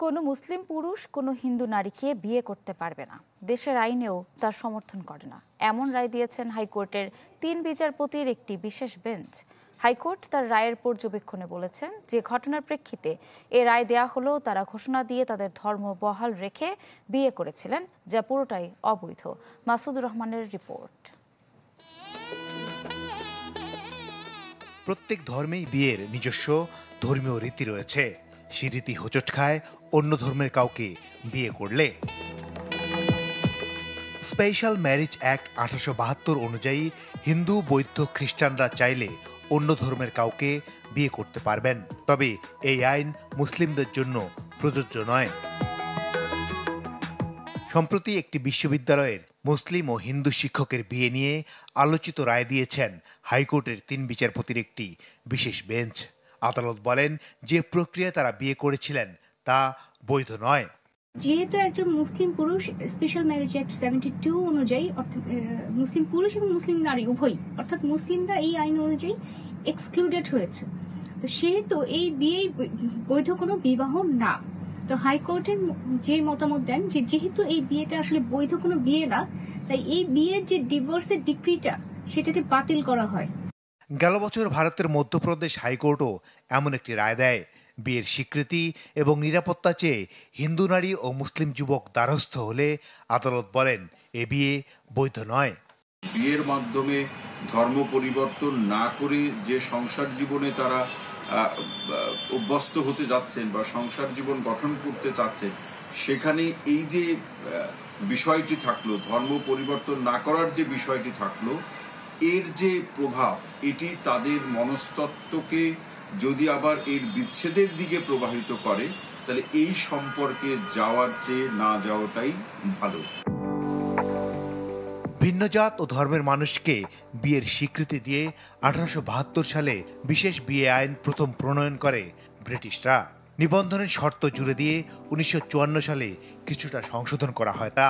কোনো মুসলিম পুরুষ কোনো হিন্দু নারীকে বিয়ে করতে পারবে না, দেশের আইনেও তার সমর্থন করে না, এমন রায় দিয়েছেন হাইকোর্টের ৩ বিচারপতির একটি বিশেষ বেঞ্চ। হাইকোর্ট তার রায়ের পর্যবেক্ষণে বলেছেন, যে ঘটনার প্রেক্ষিতে এ রায় দেয়া হলেও তারা ঘোষণা দিয়ে তাদের ধর্ম বহাল রেখে বিয়ে করেছিলেন, যা পুরোটাই অবৈধ। মাসুদুর রহমানের রিপোর্ট। প্রত্যেক ধর্মেই বিয়ের নিজস্ব ধর্মীয় রীতি রয়েছে। সে রীতি হোঁচট খায় অন্য ধর্মের কাউকে বিয়ে করলে। স্পেশাল ম্যারেজ অ্যাক্ট 1872 অনুযায়ী হিন্দু, বৌদ্ধ, খ্রিস্টানরা চাইলে অন্য ধর্মের কাউকে বিয়ে করতে পারবেন, তবে এই আইন মুসলিমদের জন্য প্রযোজ্য নয়। সম্প্রতি একটি বিশ্ববিদ্যালয়ের মুসলিম ও হিন্দু শিক্ষকের বিয়ে নিয়ে আলোচিত রায় দিয়েছেন হাইকোর্টের ৩ বিচারপতির একটি বিশেষ বেঞ্চ। আদালত বলেন, যে প্রক্রিয়ায় তারা বিয়ে করেছিলেন তা বৈধ নয়। যেহেতু একজন মুসলিম পুরুষ স্পেশাল ম্যারেজ অ্যাক্ট 72 অনুযায়ী, অর্থাৎ মুসলিম পুরুষ এবং মুসলিম নারী উভয়, অর্থাৎ মুসলিমরা এই আইন অনুযায়ী এক্সক্লুডেড হয়েছে, তো সেহেতু এই বিয়ে বৈধ কোনো বিবাহ না। তো হাইকোর্টের যে মতামত দেন যে যেহেতু এই বিয়েটা আসলে বৈধ কোনো বিয়ে না, তাই এই বিয়ের যে ডিভোর্সের ডিক্রিটা সেটাকে বাতিল করা হয়। গেল বছর ভারতের মধ্যপ্রদেশ হাইকোর্টও এমন একটি রায় দেয়। বিয়ের স্বীকৃতি এবং নিরাপত্তা চেয়ে হিন্দু নারী ও মুসলিম যুবক দ্বারস্থ হলে আদালত বলেন, এ বিয়ে বৈধ নয়। বিয়ের মাধ্যমে ধর্ম পরিবর্তন না করে যে সংসার জীবনে তারা অভ্যস্ত হতে যাচ্ছেন বা সংসার জীবন গঠন করতে চাচ্ছেন, সেখানে এই যে বিষয়টি থাকলো, ধর্ম পরিবর্তন না করার যে বিষয়টি থাকলো, এর যে প্রভাব, এটি তাদের মনস্তত্ত্বকে যদি আবার এর বিচ্ছেদের দিকে প্রবাহিত করে, তাহলে এই সম্পর্কে যাওয়ার চেয়ে না যাওয়াটাই ভালো। ভিন্ন জাত ও ধর্মের মানুষকে বিয়ের স্বীকৃতি দিয়ে 1872 সালে বিশেষ বিয়ে আইন প্রথম প্রণয়ন করে ব্রিটিশরা। নিবন্ধনের শর্ত জুড়ে দিয়ে 1954 সালে কিছুটা সংশোধন করা হয় তা।